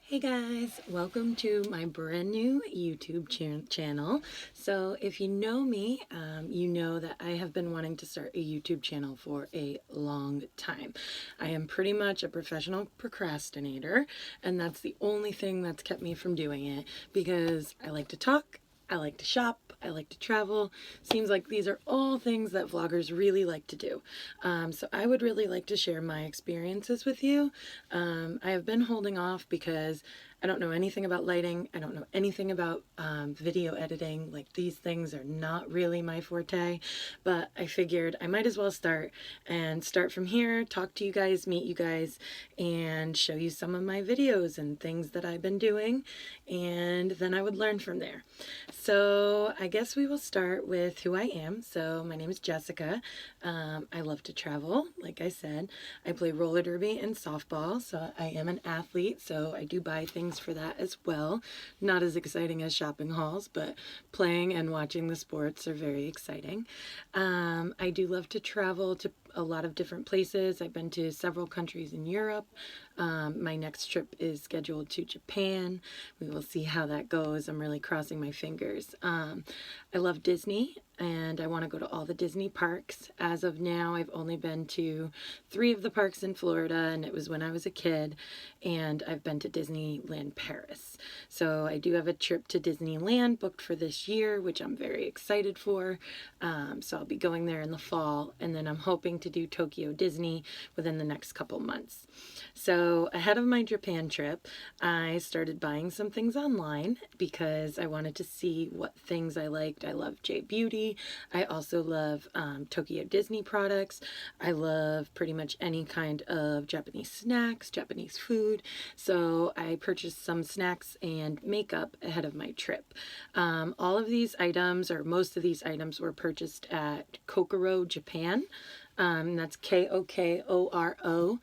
Hey guys, welcome to my brand new YouTube channel. So if you know me, you know that I have been wanting to start a YouTube channel for a long time. I am pretty much a professional procrastinator, and that's the only thing that's kept me from doing it because I like to talk, I like to shop, I like to travel. Seems like these are all things that vloggers really like to do. So I would really like to share my experiences with you. I have been holding off because I don't know anything about lighting. I don't know anything about video editing. Like, these things are not really my forte, but I figured I might as well start from here, talk to you guys, meet you guys, and show you some of my videos and things that I've been doing, and then I would learn from there. So I guess we will start with who I am. So my name is Jessica. I love to travel, like I said. I play roller derby and softball, so I am an athlete, so I do buy things for that as well. Not as exciting as shopping hauls, but playing and watching the sports are very exciting. I do love to travel to a lot of different places. I've been to several countries in Europe. My next trip is scheduled to Japan. We will see how that goes. I'm really crossing my fingers. I love Disney, and I want to go to all the Disney parks. As of now, I've only been to 3 of the parks in Florida, and it was when I was a kid, and I've been to Disneyland Paris. So I do have a trip to Disneyland booked for this year, which I'm very excited for. So I'll be going there in the fall, and then I'm hoping to do Tokyo Disney within the next couple months. So ahead of my Japan trip, I started buying some things online because I wanted to see what things I liked. I love J Beauty. I also love Tokyo Disney products. I love pretty much any kind of Japanese snacks, Japanese food. So I purchased some snacks and makeup ahead of my trip. All of these items, or most of these items, were purchased at Kokoro Japan. That's Kokoro.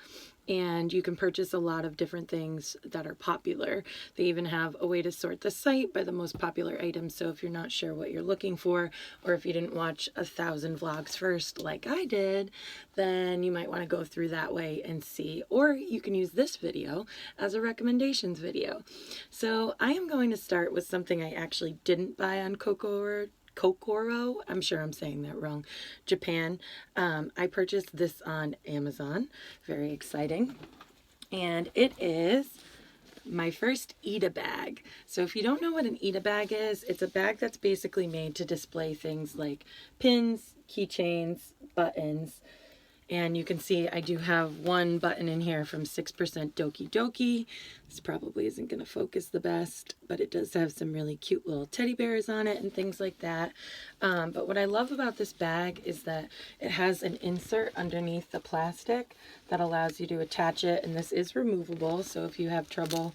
And you can purchase a lot of different things that are popular. They even have a way to sort the site by the most popular items. So if you're not sure what you're looking for, or if you didn't watch 1,000 vlogs first like I did, then you might want to go through that way and see. Or you can use this video as a recommendations video. So I am going to start with something I actually didn't buy on Kokoro, I'm sure I'm saying that wrong, Japan. I purchased this on Amazon. Very exciting. And it is my first Ita bag. So if you don't know what an Ita bag is, it's a bag that's basically made to display things like pins, keychains, buttons. And you can see I do have one button in here from 6% Doki Doki. This probably isn't going to focus the best, but it does have some really cute little teddy bears on it and things like that. But what I love about this bag is that it has an insert underneath the plastic that allows you to attach it, and this is removable, so if you have trouble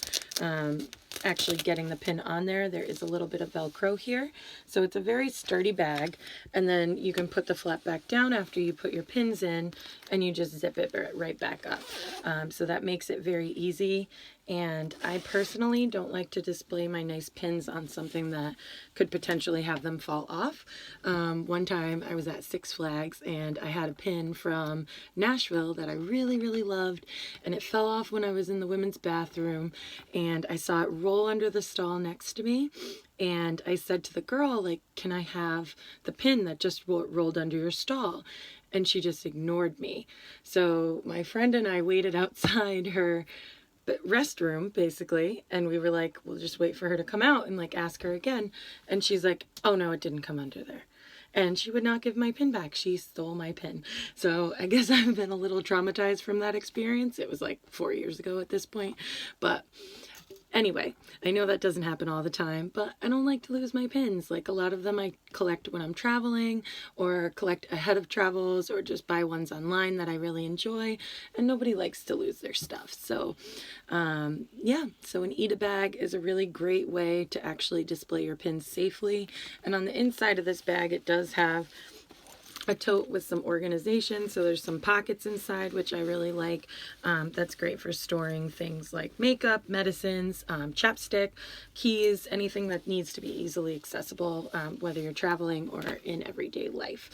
actually getting the pin on there, there is a little bit of Velcro here. So it's a very sturdy bag, and then you can put the flap back down after you put your pins in, and you just zip it right back up. So that makes it very easy. And I personally don't like to display my nice pins on something that could potentially have them fall off. One time I was at Six Flags and I had a pin from Nashville that I really, really loved, and it fell off when I was in the women's bathroom, and I saw it roll under the stall next to me. And I said to the girl, like, can I have the pin that just rolled under your stall? And she just ignored me. So my friend and I waited outside her restroom, basically, and we were like, we'll just wait for her to come out and like ask her again. And she's like, oh no, it didn't come under there. And she would not give my pin back. She stole my pin. So I guess I've been a little traumatized from that experience. It was like 4 years ago at this point. But anyway, I know that doesn't happen all the time, but I don't like to lose my pins. Like, a lot of them I collect when I'm traveling, or collect ahead of travels, or just buy ones online that I really enjoy, and nobody likes to lose their stuff. So yeah, so an Ita bag is a really great way to actually display your pins safely. And on the inside of this bag, it does have a tote with some organization, so there's some pockets inside, which I really like. That's great for storing things like makeup, medicines, chapstick, keys, anything that needs to be easily accessible, whether you're traveling or in everyday life.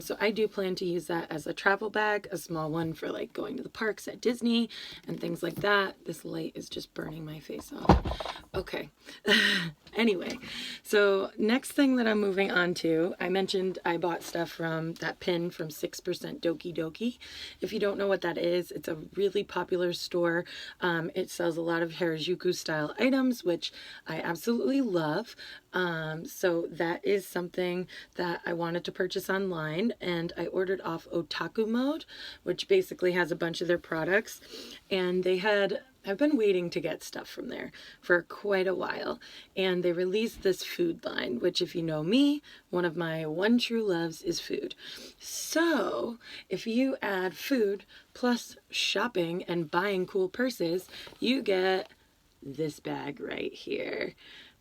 So I do plan to use that as a travel bag, a small one for like going to the parks at Disney and things like that. This light is just burning my face off. Okay. Anyway, so next thing that I'm moving on to, I mentioned I bought stuff from that pin from 6% Doki Doki. If you don't know what that is, it's a really popular store. It sells a lot of Harajuku style items, which I absolutely love. So that is something that I wanted to purchase online, and I ordered off Otaku Mode, which basically has a bunch of their products, and I've been waiting to get stuff from there for quite a while, and they released this food line, which, if you know me, one of my one true loves is food. So if you add food plus shopping and buying cool purses, you get this bag right here.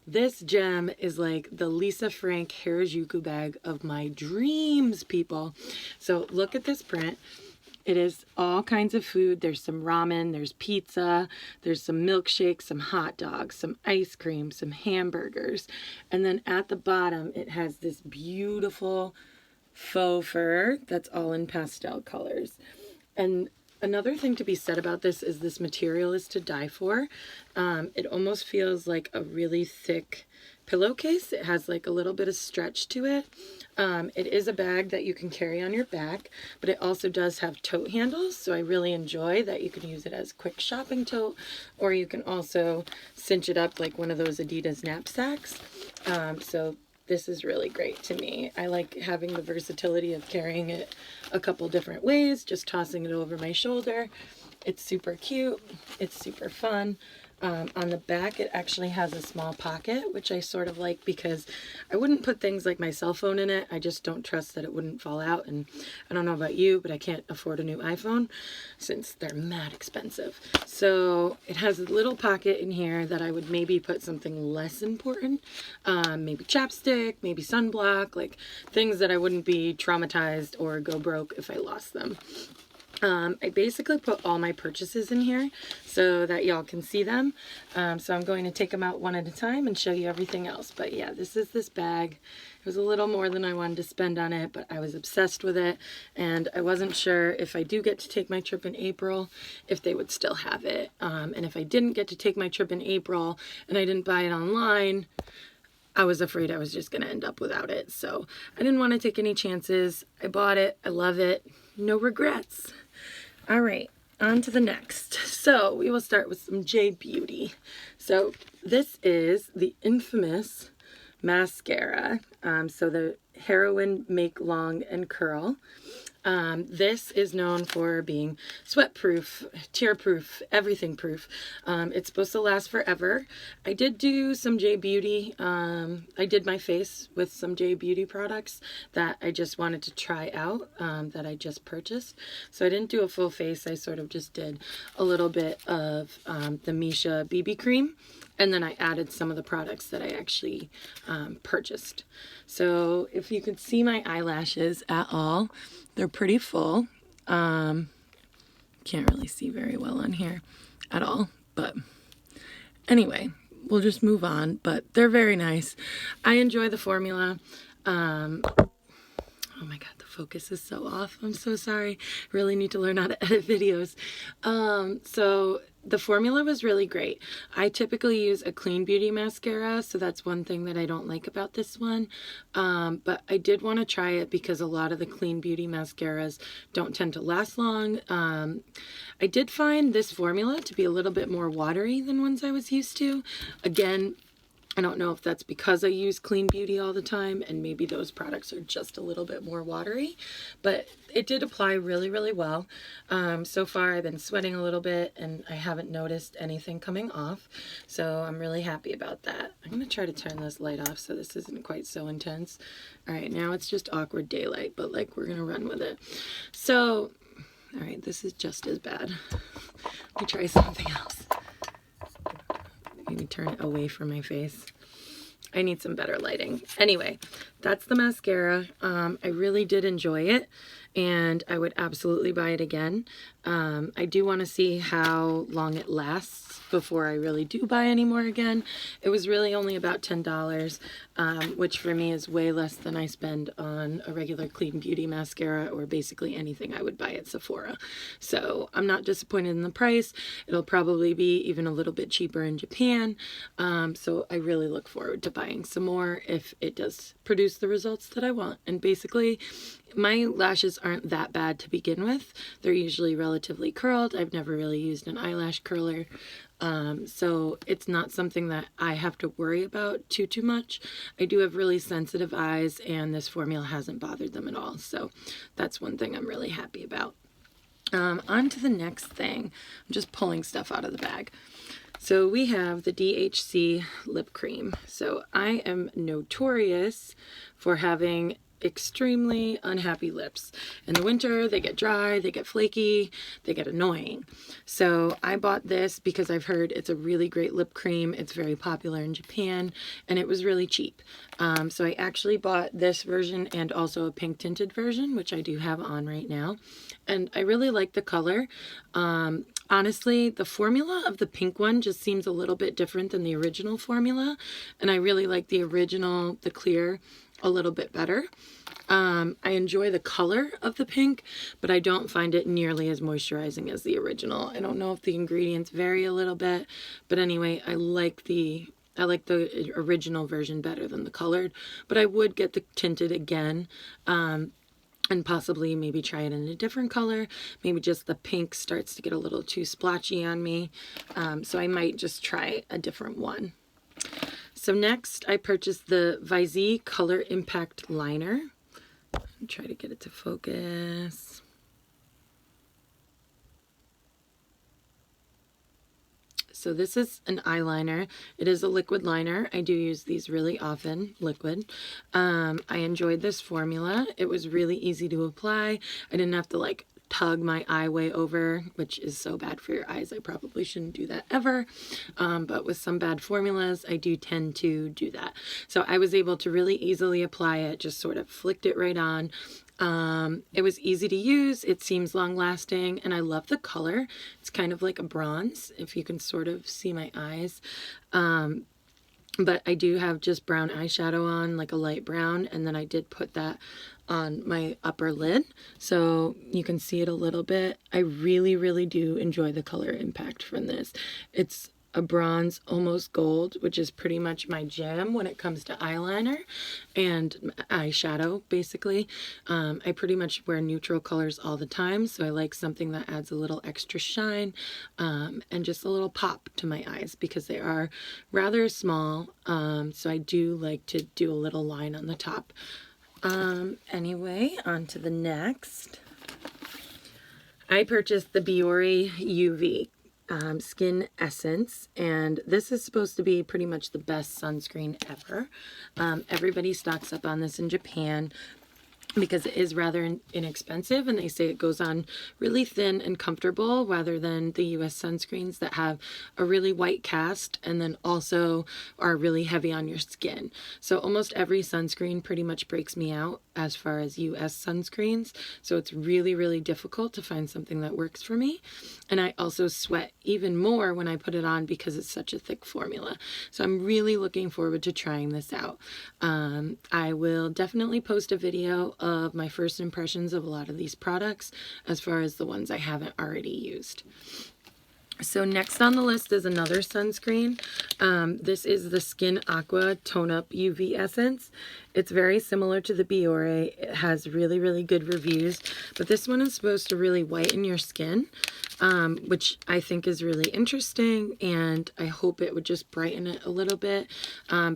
This gem is like the Lisa Frank Harajuku bag of my dreams, people. So look at this print. It is all kinds of food. There's some ramen, there's pizza, there's some milkshakes, some hot dogs, some ice cream, some hamburgers. And then at the bottom, it has this beautiful faux fur that's all in pastel colors. And another thing to be said about this material is to die for. It almost feels like a really thick pillowcase. It has like a little bit of stretch to it. It is a bag that you can carry on your back, but it also does have tote handles, so I really enjoy that you can use it as a quick shopping tote, or you can also cinch it up like one of those Adidas knapsacks. So this is really great to me. I like having the versatility of carrying it a couple different ways, just tossing it over my shoulder. It's super cute. It's super fun. On the back, it actually has a small pocket, which I sort of like because I wouldn't put things like my cell phone in it. I just don't trust that it wouldn't fall out. And I don't know about you, but I can't afford a new iPhone since they're mad expensive. So it has a little pocket in here that I would maybe put something less important. Maybe chapstick, maybe sunblock, like things that I wouldn't be traumatized or go broke if I lost them. I basically put all my purchases in here so that y'all can see them. So I'm going to take them out one at a time and show you everything else. But yeah, this is this bag. It was a little more than I wanted to spend on it, but I was obsessed with it. And I wasn't sure if I do get to take my trip in April, if they would still have it. And if I didn't get to take my trip in April and I didn't buy it online, I was afraid I was just going to end up without it. So I didn't want to take any chances. I bought it. I love it. No regrets. All right, on to the next. So we will start with some J Beauty. So this is the infamous mascara. So the Heroin Make Long and Curl. This is known for being sweat proof, tear proof, everything proof. It's supposed to last forever. I did do some J Beauty. I did my face with some J Beauty products that I just wanted to try out, that I just purchased. So I didn't do a full face. I sort of just did a little bit of the Misha BB cream. And then I added some of the products that I actually purchased. So if you could see my eyelashes at all, they're pretty full. Can't really see very well on here at all. But anyway, we'll just move on. But they're very nice. I enjoy the formula. Oh my God, the focus is so off. I'm so sorry. Really need to learn how to edit videos. So the formula was really great. I typically use a Clean Beauty mascara, so that's one thing that I don't like about this one. But I did want to try it because a lot of the Clean Beauty mascaras don't tend to last long. I did find this formula to be a little bit more watery than ones I was used to. Again, I don't know if that's because I use Clean Beauty all the time and maybe those products are just a little bit more watery, but it did apply really, really well. So far I've been sweating a little bit and I haven't noticed anything coming off, so I'm really happy about that. I'm going to try to turn this light off so this isn't quite so intense. All right, now it's just awkward daylight, but like we're going to run with it. So, all right, this is just as bad. Let me try something else. Maybe turn it away from my face. I need some better lighting. Anyway, that's the mascara. I really did enjoy it, and I would absolutely buy it again. I do want to see how long it lasts before I really do buy any more again. It was really only about $10, which for me is way less than I spend on a regular Clean Beauty mascara or basically anything I would buy at Sephora. So I'm not disappointed in the price. It'll probably be even a little bit cheaper in Japan. So I really look forward to buying some more if it does produce the results that I want. And basically, my lashes aren't that bad to begin with. They're usually relatively curled. I've never really used an eyelash curler. So it's not something that I have to worry about too much. I do have really sensitive eyes, and this formula hasn't bothered them at all. So that's one thing I'm really happy about. On to the next thing. I'm just pulling stuff out of the bag. So we have the DHC lip cream. So I am notorious for having extremely unhappy lips. In the winter, they get dry, they get flaky, they get annoying. So I bought this because I've heard it's a really great lip cream. It's very popular in Japan, and it was really cheap. So I actually bought this version and also a pink tinted version, which I do have on right now. And I really like the color. Honestly, the formula of the pink one just seems a little bit different than the original formula. And I really like the original, the clear, a little bit better. I enjoy the color of the pink, but I don't find it nearly as moisturizing as the original. I don't know if the ingredients vary a little bit, but anyway, I like the original version better than the colored, but I would get the tinted again. And possibly maybe try it in a different color. Maybe just the pink starts to get a little too splotchy on me. So I might just try a different one. So next I purchased the Visée Color Impact Liner. I'll try to get it to focus. So this is an eyeliner. It is a liquid liner. I do use these really often, liquid. I enjoyed this formula. It was really easy to apply. I didn't have to like tug my eye way over, which is so bad for your eyes. I probably shouldn't do that ever. But with some bad formulas, I do tend to do that. So I was able to really easily apply it, just sort of flicked it right on. It was easy to use, it seems long lasting, and I love the color. It's kind of like a bronze, if you can sort of see my eyes. But I do have just brown eyeshadow on, like a light brown, and then I did put that on my upper lid, so you can see it a little bit. I really do enjoy the color impact from this. It's a bronze, almost gold, which is pretty much my jam when it comes to eyeliner and eyeshadow, basically. I pretty much wear neutral colors all the time, so I like something that adds a little extra shine and just a little pop to my eyes because they are rather small, so I do like to do a little line on the top. Anyway, on to the next. I purchased the Biore UV Skin Essence, and this is supposed to be pretty much the best sunscreen ever. Everybody stocks up on this in Japan because it is rather inexpensive, and they say it goes on really thin and comfortable rather than the US sunscreens that have a really white cast and then also are really heavy on your skin. So almost every sunscreen pretty much breaks me out as far as US sunscreens, so it's really difficult to find something that works for me. And I also sweat even more when I put it on because it's such a thick formula. So I'm really looking forward to trying this out. I will definitely post a video of my first impressions of a lot of these products as far as the ones I haven't already used. So next on the list is another sunscreen. This is the Skin Aqua Tone Up UV Essence. It's very similar to the Biore. It has really good reviews, but this one is supposed to really whiten your skin, which I think is really interesting, and I hope it would just brighten it a little bit,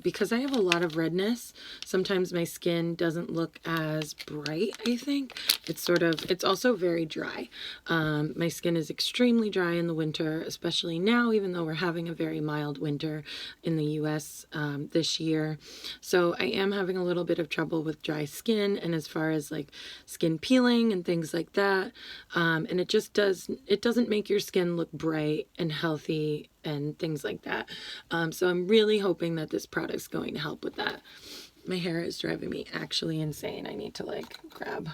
because I have a lot of redness. Sometimes my skin doesn't look as bright, I think. It's also very dry. My skin is extremely dry in the winter, especially now, even though we're having a very mild winter in the US this year. So I am having a little bit of trouble with dry skin, and as far as like skin peeling and things like that, and it does doesn't make your skin look bright and healthy and things like that. So I'm really hoping that this product's going to help with that. My hair is driving me actually insane. I need to like grab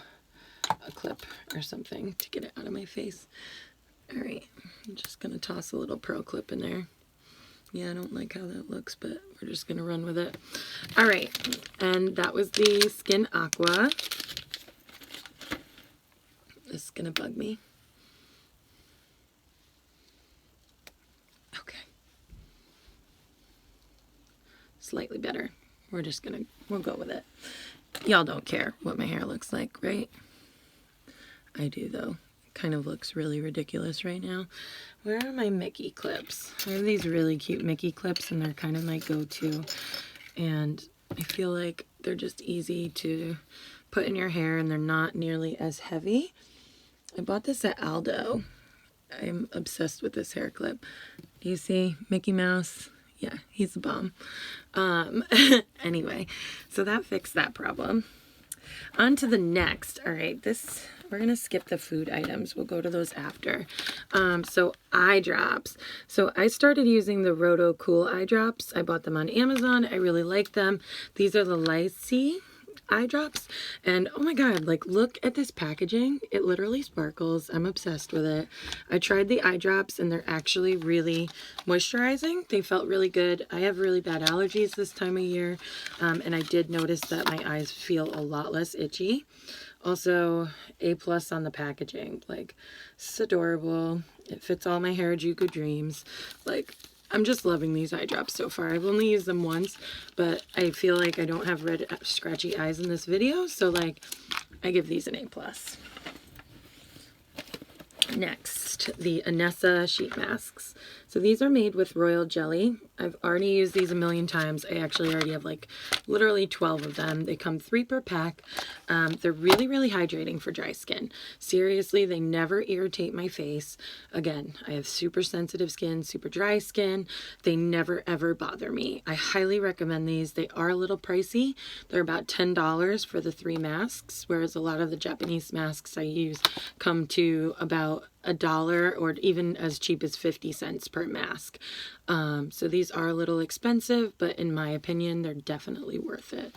a clip or something to get it out of my face. All right, I'm just gonna toss a little Pro Clip in there. Yeah, I don't like how that looks, but we're just gonna run with it. All right, and that was the Skin Aqua. This is gonna bug me. Okay. Slightly better. We'll go with it. Y'all don't care what my hair looks like, right? I do though. It kind of looks really ridiculous right now. Where are my Mickey clips? I have these really cute Mickey clips and they're kind of my go-to. And I feel like they're just easy to put in your hair and they're not nearly as heavy. I bought this at Aldo. I'm obsessed with this hair clip. Do you see Mickey Mouse? Yeah, he's a bomb. Anyway, so that fixed that problem. On to the next. All right, we're gonna skip the food items. We'll go to those after. So eye drops. So I started using the Roto Cool eye drops. I bought them on Amazon. I really like them. These are the Lycee eye drops, and oh my god, like look at this packaging. It literally sparkles. I'm obsessed with it. I tried the eye drops and they're actually really moisturizing. They felt really good. I have really bad allergies this time of year, and I did notice that my eyes feel a lot less itchy. Also, A+ on the packaging. Like, it's adorable. It fits all my Harajuku dreams. Like, I'm just loving these eye drops so far. I've only used them once, but I feel like I don't have red scratchy eyes in this video, so like I give these an A+. Next, the Anessa sheet masks. So these are made with royal jelly. I've already used these a million times. I actually already have like literally 12 of them. They come 3 per pack. They're really, really hydrating for dry skin. Seriously, they never irritate my face. Again, I have super sensitive skin, super dry skin. They never ever bother me. I highly recommend these. They are a little pricey. They're about $10 for the 3 masks, whereas a lot of the Japanese masks I use come to about $1 or even as cheap as 50 cents per mask. So these are a little expensive, but in my opinion, they're definitely worth it.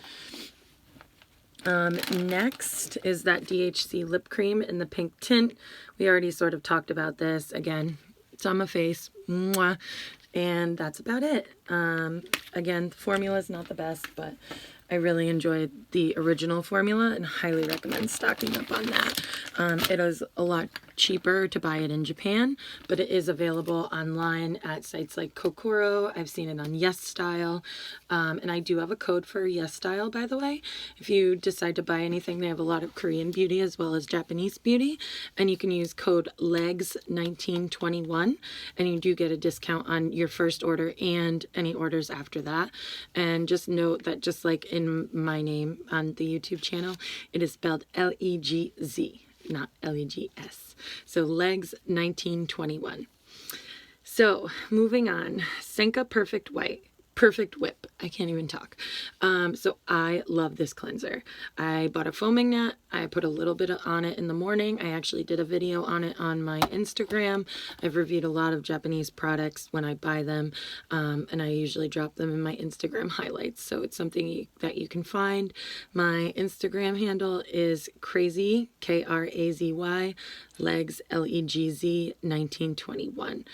Next is that DHC lip cream in the pink tint. We already sort of talked about this. Again, it's on my face. Mwah. And that's about it. Again, the formula is not the best, but I really enjoyed the original formula and highly recommend stocking up on that. It is a lot cheaper to buy it in Japan, but it is available online at sites like Kokoro. I've seen it on YesStyle, and I do have a code for YesStyle, by the way. If you decide to buy anything, they have a lot of Korean beauty as well as Japanese beauty, and you can use code LEGS1921, and you do get a discount on your first order and any orders after that. And just note that just like in my name on the YouTube channel, it is spelled L-E-G-Z, not L-E-G-S. So Legs 1921. So moving on, Senka Perfect Whip. I can't even talk. So I love this cleanser. I bought a foaming net. I put a little bit on it in the morning. I actually did a video on it on my Instagram. I've reviewed a lot of Japanese products when I buy them, and I usually drop them in my Instagram highlights. So it's something that you can find. My Instagram handle is crazy, K-R-A-Z-Y, legs, L-E-G-Z 1921.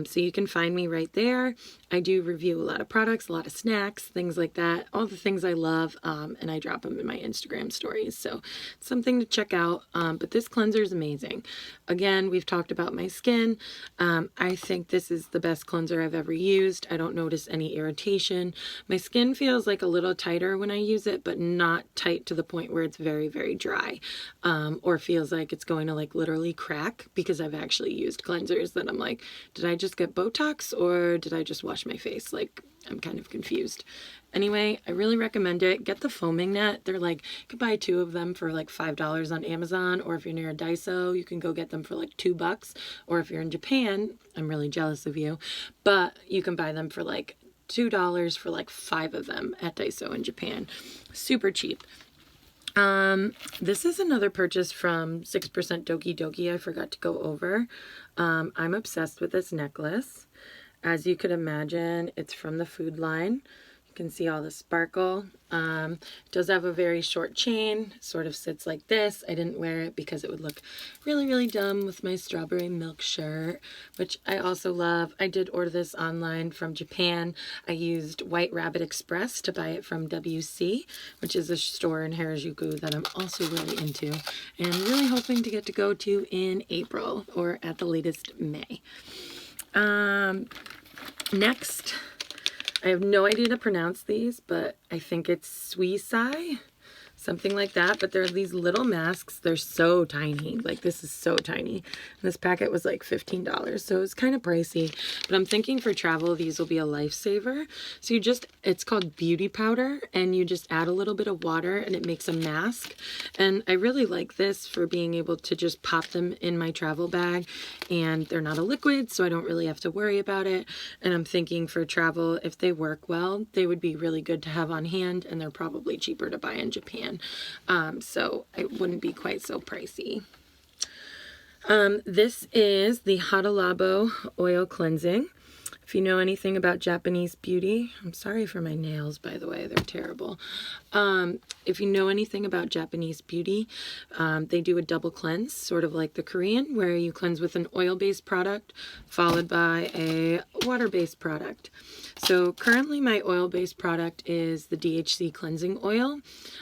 So you can find me right there. I do review a lot of products, a lot of snacks, things like that, all the things I love, and I drop them in my Instagram stories. So it's something to check out. But this cleanser is amazing. Again, we've talked about my skin. I think this is the best cleanser I've ever used. I don't notice any irritation. My skin feels like a little tighter when I use it, but not tight to the point where it's very, very dry, or feels like it's going to like literally crack, because I've actually used cleansers that I'm like, did I just get Botox or did I just wash my face? Like, I'm kind of confused. Anyway, I really recommend it. Get the foaming net. They're like, you could buy 2 of them for like $5 on Amazon, or if you're near a Daiso, you can go get them for like $2. Or if you're in Japan, I'm really jealous of you, but you can buy them for like $2 for like 5 of them at Daiso in Japan. Super cheap. This is another purchase from 6% Doki Doki I forgot to go over. I'm obsessed with this necklace. As you could imagine, it's from the Food line. You can see all the sparkle. It does have a very short chain, sort of sits like this. I didn't wear it because it would look really, really dumb with my strawberry milk shirt, which I also love. I did order this online from Japan. I used White Rabbit Express to buy it from WC, which is a store in Harajuku that I'm also really into and really hoping to get to go to in April or at the latest May. Next, I have no idea to pronounce these, but I think it's Suisai, something like that. But there are these little masks. They're so tiny. Like, this is so tiny. And this packet was like $15, so it's kind of pricey. But I'm thinking for travel, these will be a lifesaver. So it's called Beauty Powder, and you just add a little bit of water and it makes a mask. And I really like this for being able to just pop them in my travel bag, and they're not a liquid, so I don't really have to worry about it. And I'm thinking for travel, if they work well, they would be really good to have on hand, and they're probably cheaper to buy in Japan. So it wouldn't be quite so pricey. This is the Hada Labo Oil Cleansing. If you know anything about Japanese beauty, I'm sorry for my nails, by the way, they're terrible. If you know anything about Japanese beauty, they do a double cleanse, sort of like the Korean, where you cleanse with an oil-based product followed by a water-based product. So currently my oil-based product is the DHC cleansing oil.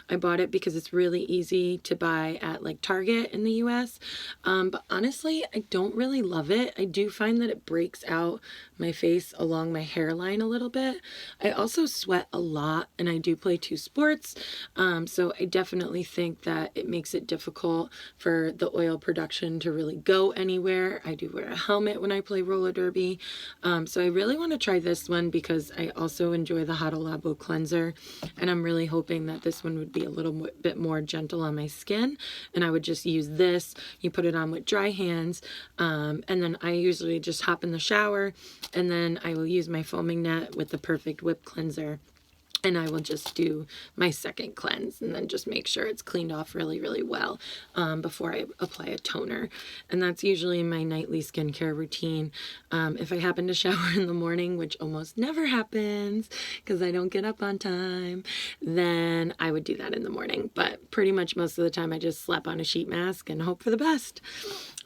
I bought it because it's really easy to buy at like Target in the US. But honestly, I don't really love it. I do find that it breaks out my face along my hairline a little bit. I also sweat a lot, and I do play 2 sports. So I definitely think that it makes it difficult for the oil production to really go anywhere. I do wear a helmet when I play roller derby. So I really want to try this one because I also enjoy the Hada Labo cleanser, and I'm really hoping that this one would be a little bit more gentle on my skin, and I would just use this. You put it on with dry hands, and then I usually just hop in the shower, and then I will use my foaming net with the Perfect Whip cleanser, and I will just do my second cleanse and then just make sure it's cleaned off really, really well before I apply a toner. And that's usually my nightly skincare routine. If I happen to shower in the morning, which almost never happens because I don't get up on time, then I would do that in the morning. But pretty much most of the time I just slap on a sheet mask and hope for the best.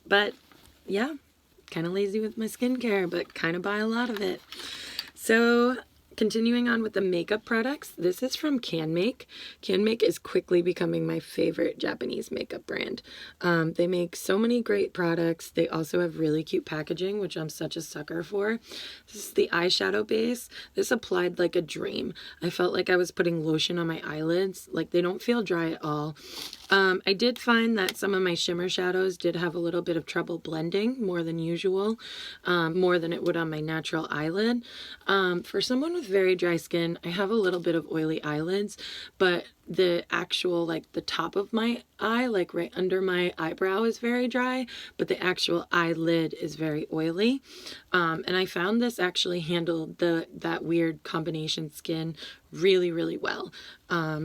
But yeah, kind of lazy with my skincare, but kind of buy a lot of it. So continuing on with the makeup products, this is from CanMake. CanMake is quickly becoming my favorite Japanese makeup brand. They make so many great products. They also have really cute packaging, which I'm such a sucker for. This is the eyeshadow base. This applied like a dream. I felt like I was putting lotion on my eyelids. Like, they don't feel dry at all. I did find that some of my shimmer shadows did have a little bit of trouble blending more than usual, more than it would on my natural eyelid. For someone with very dry skin, I have a little bit of oily eyelids, but the actual, like the top of my eye, like right under my eyebrow, is very dry, but the actual eyelid is very oily. And I found this actually handled that weird combination skin really, really well.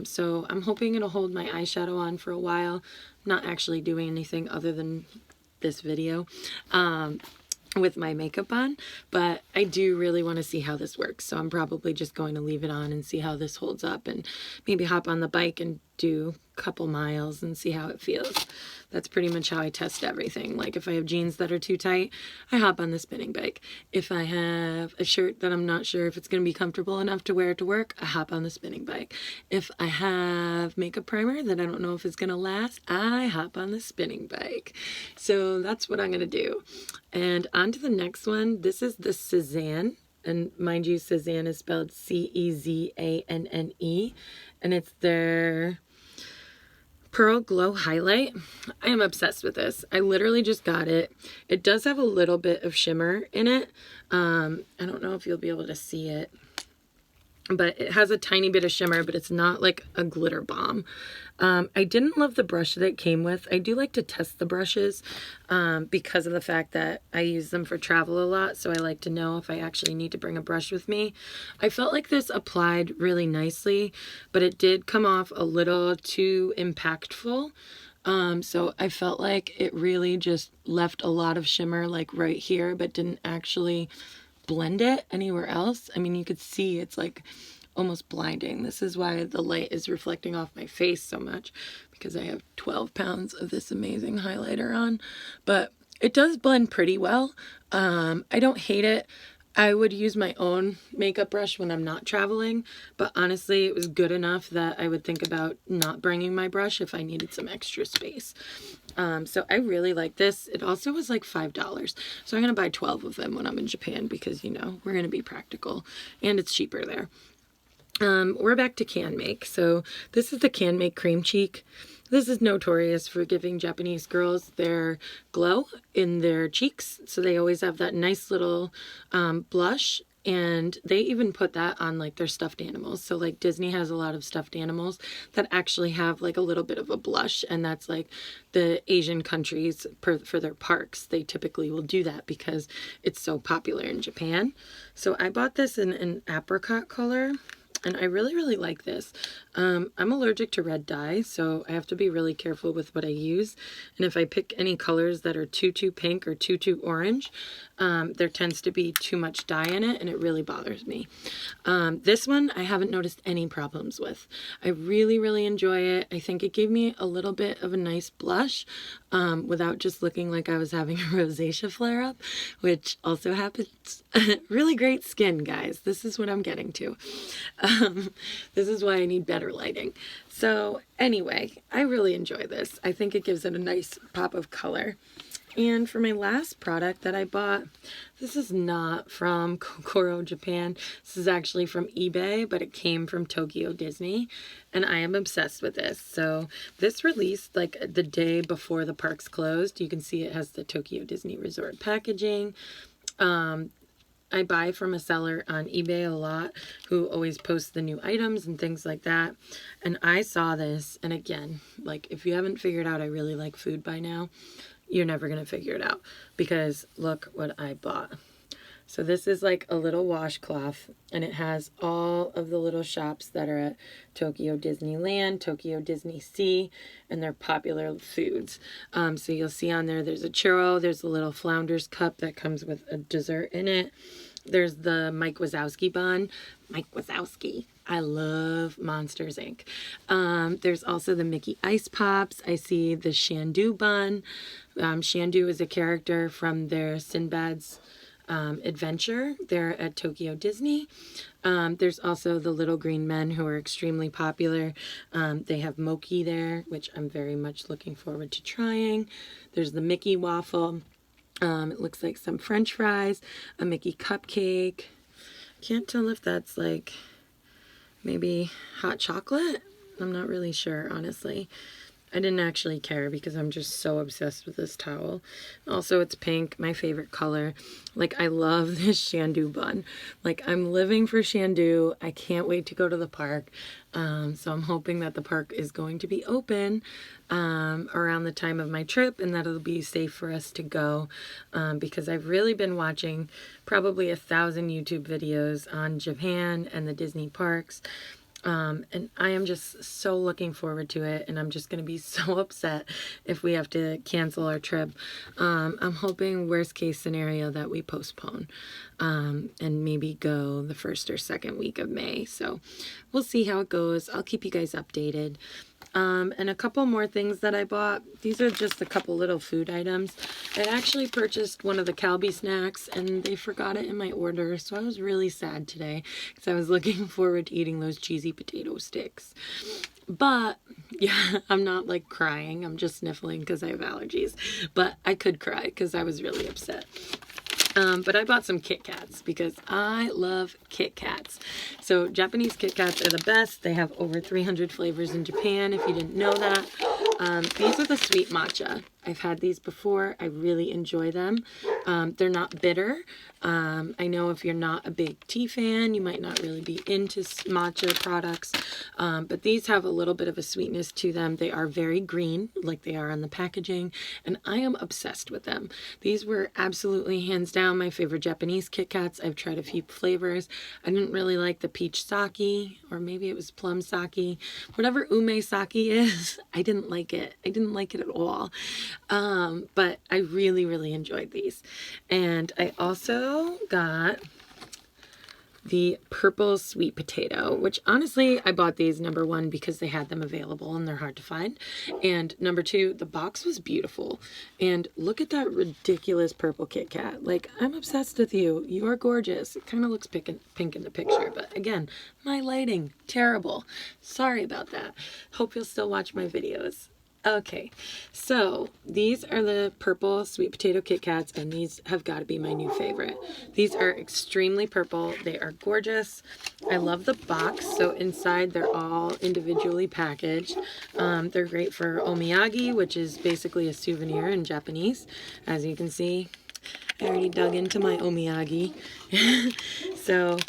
So I'm hoping it'll hold my eyeshadow on for a while. I'm not actually doing anything other than this video with my makeup on, but I do really want to see how this works. So I'm probably just going to leave it on and see how this holds up, and maybe hop on the bike and do a couple miles and see how it feels. That's pretty much how I test everything. Like, if I have jeans that are too tight, I hop on the spinning bike. If I have a shirt that I'm not sure if it's going to be comfortable enough to wear it to work, I hop on the spinning bike. If I have makeup primer that I don't know if it's going to last, I hop on the spinning bike. So that's what I'm going to do. And on to the next one. This is the Cezanne. And mind you, Cezanne is spelled C-E-Z-A-N-N-E. And it's their Pearl Glow Highlight. I am obsessed with this. I literally just got it. It does have a little bit of shimmer in it. I don't know if you'll be able to see it. but it has a tiny bit of shimmer, but it's not like a glitter bomb. I didn't love the brush that it came with. I do like to test the brushes because of the fact that I use them for travel a lot, so I like to know if I actually need to bring a brush with me. I felt like this applied really nicely, but it did come off a little too impactful. So I felt like it really just left a lot of shimmer like right here, but didn't actually blend it anywhere else. I mean, you could see it's like almost blinding. This is why the light is reflecting off my face so much, because I have 12 pounds of this amazing highlighter on. But it does blend pretty well. I don't hate it. I would use my own makeup brush when I'm not traveling, but honestly, it was good enough that I would think about not bringing my brush if I needed some extra space. So I really like this. It also was like $5. So I'm going to buy 12 of them when I'm in Japan because, you know, we're going to be practical and it's cheaper there. We're back to CanMake. So this is the CanMake Cream Cheek. This is notorious for giving Japanese girls their glow in their cheeks. So they always have that nice little blush, and they even put that on like their stuffed animals. So like Disney has a lot of stuffed animals that actually have like a little bit of a blush, and that's like the Asian countries for their parks. They typically will do that because it's so popular in Japan. So I bought this in an apricot color. And I really, really like this. I'm allergic to red dye, so I have to be really careful with what I use. And if I pick any colors that are too pink or too orange, there tends to be too much dye in it, and it really bothers me. This one, I haven't noticed any problems with. I really, really enjoy it. I think it gave me a little bit of a nice blush without just looking like I was having a rosacea flare-up, which also happens. Really great skin, guys. This is what I'm getting to. This is why I need better lighting. So anyway, I really enjoy this. I think it gives it a nice pop of color. And for my last product that I bought, this is not from Kokoro Japan. This is actually from eBay, but it came from Tokyo Disney, and I am obsessed with this. So this released like the day before the parks closed. You can see it has the Tokyo Disney Resort packaging. I buy from a seller on eBay a lot who always posts the new items and things like that. And I saw this, and again, like if you haven't figured out I really like food by now, you're never going to figure it out, because look what I bought. So this is like a little washcloth, and it has all of the little shops that are at Tokyo Disneyland, Tokyo Disney Sea, and their popular foods. So you'll see on there, there's a churro, there's a little Flounders cup that comes with a dessert in it. There's the Mike Wazowski bun. Mike Wazowski. I love Monsters, Inc. There's also the Mickey Ice Pops. I see the Shandu bun. Shandu is a character from their Sinbad's adventure there at Tokyo Disney. There's also the Little Green Men, who are extremely popular. They have Mochi there, which I'm very much looking forward to trying. There's the Mickey waffle. It looks like some French fries, a Mickey cupcake. Can't tell if that's like maybe hot chocolate. I'm not really sure, honestly. I didn't actually care because I'm just so obsessed with this towel. Also, it's pink, my favorite color. Like, I love this Shandu bun. Like, I'm living for Shandu. I can't wait to go to the park. So I'm hoping that the park is going to be open around the time of my trip, and that it'll be safe for us to go, because I've really been watching probably 1,000 YouTube videos on Japan and the Disney parks. And I am just so looking forward to it, and I'm just going to be so upset if we have to cancel our trip. I'm hoping worst case scenario that we postpone, and maybe go the first or second week of May. So we'll see how it goes. I'll keep you guys updated. And a couple more things that I bought. These are just a couple little food items. I actually purchased one of the Calbee snacks, and they forgot it in my order, so I was really sad today because I was looking forward to eating those cheesy potato sticks. But yeah, I'm not like crying, I'm just sniffling because I have allergies, but I could cry because I was really upset. But I bought some Kit Kats because I love Kit Kats. So Japanese Kit Kats are the best. They have over 300 flavors in Japan, if you didn't know that. these are the sweet matcha. I've had these before. I really enjoy them. They're not bitter. I know if you're not a big tea fan, you might not really be into matcha products, but these have a little bit of a sweetness to them. They are very green, like they are on the packaging, and I am obsessed with them. These were absolutely hands down my favorite Japanese Kit Kats. I've tried a few flavors. I didn't really like the peach sake, or maybe it was plum sake. Whatever ume sake is, I didn't like it. I didn't like it at all. But I really, really enjoyed these. And I also got the purple sweet potato, which honestly, I bought these, number one, because they had them available and they're hard to find. And number two, the box was beautiful. And look at that ridiculous purple Kit Kat. Like, I'm obsessed with you. You are gorgeous. It kind of looks pink in the picture, but again, my lighting, terrible. Sorry about that. Hope you'll still watch my videos. Okay, so these are the purple sweet potato Kit Kats, and these have got to be my new favorite. These are extremely purple. They are gorgeous. I love the box. So inside they're all individually packaged. They're great for omiyage, which is basically a souvenir in Japanese. As you can see, I already dug into my omiyage. So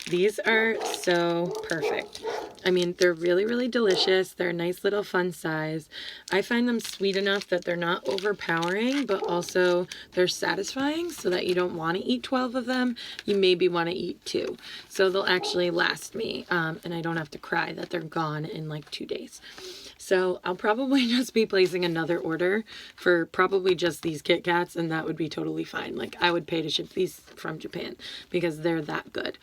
these are so perfect. I mean, they're really, really delicious. They're a nice little fun size. I find them sweet enough that they're not overpowering, but also they're satisfying so that you don't want to eat 12 of them. You maybe want to eat 2. So they'll actually last me, and I don't have to cry that they're gone in like 2 days. So I'll probably just be placing another order for probably just these Kit Kats, and that would be totally fine. Like, I would pay to ship these from Japan because they're that good.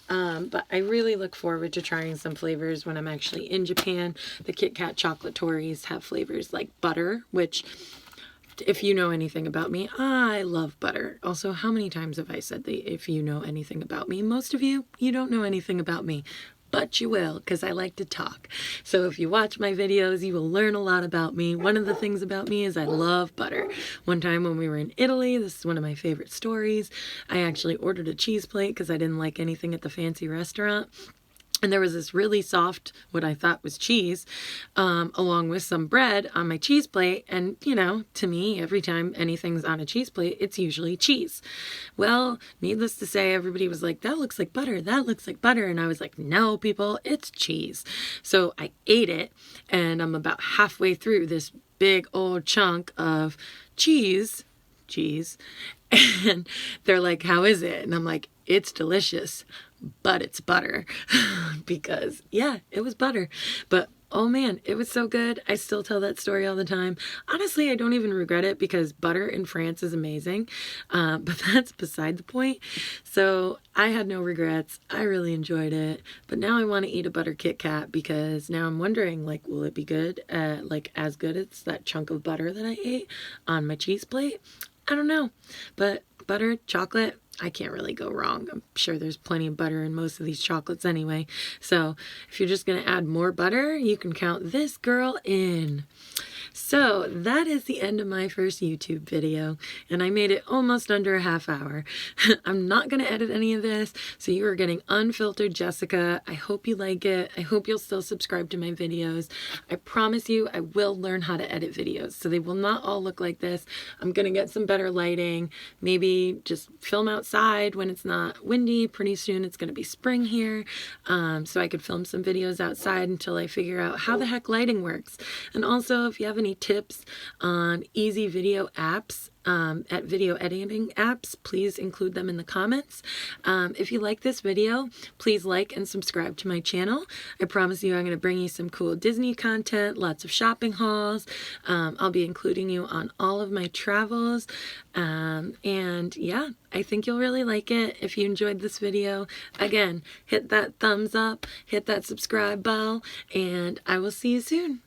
But I really look forward to trying some flavors when I'm actually in Japan. The Kit Kat Chocolate Tories have flavors like butter, which, if you know anything about me, I love butter. Also, how many times have I said that if you know anything about me? Most of you don't know anything about me. But you will, because I like to talk. So if you watch my videos, you will learn a lot about me. One of the things about me is I love butter. One time when we were in Italy, this is one of my favorite stories, I actually ordered a cheese plate because I didn't like anything at the fancy restaurant. And there was this really soft, what I thought was cheese, along with some bread on my cheese plate. And, you know, to me, every time anything's on a cheese plate, it's usually cheese. Well, needless to say, everybody was like, that looks like butter. That looks like butter. And I was like, no, people, it's cheese. So I ate it, and I'm about halfway through this big old chunk of cheese. And they're like, how is it? And I'm like, it's delicious, but it's butter. Because yeah, it was butter, but oh man, it was so good. I still tell that story all the time. Honestly, I don't even regret it because butter in France is amazing, but that's beside the point. So I had no regrets. I really enjoyed it, but now I want to eat a butter Kit Kat because now I'm wondering, like, will it be good? Like as good as that chunk of butter that I ate on my cheese plate? I don't know, but butter, chocolate, I can't really go wrong. I'm sure there's plenty of butter in most of these chocolates anyway. So if you're just going to add more butter, you can count this girl in. So that is the end of my first YouTube video, and I made it almost under a half hour. I'm not going to edit any of this, so you are getting unfiltered Jessica. I hope you like it. I hope you'll still subscribe to my videos. I promise you I will learn how to edit videos, so they will not all look like this. I'm going to get some better lighting, maybe just film outside when it's not windy. Pretty soon it's going to be spring here, so I could film some videos outside until I figure out how the heck lighting works. And also, if you have any tips on easy video apps, at video editing apps, please include them in the comments. If you like this video, please like and subscribe to my channel. I promise you I'm going to bring you some cool Disney content, lots of shopping hauls. I'll be including you on all of my travels. And yeah, I think you'll really like it. If you enjoyed this video, again, hit that thumbs up, hit that subscribe bell, and I will see you soon.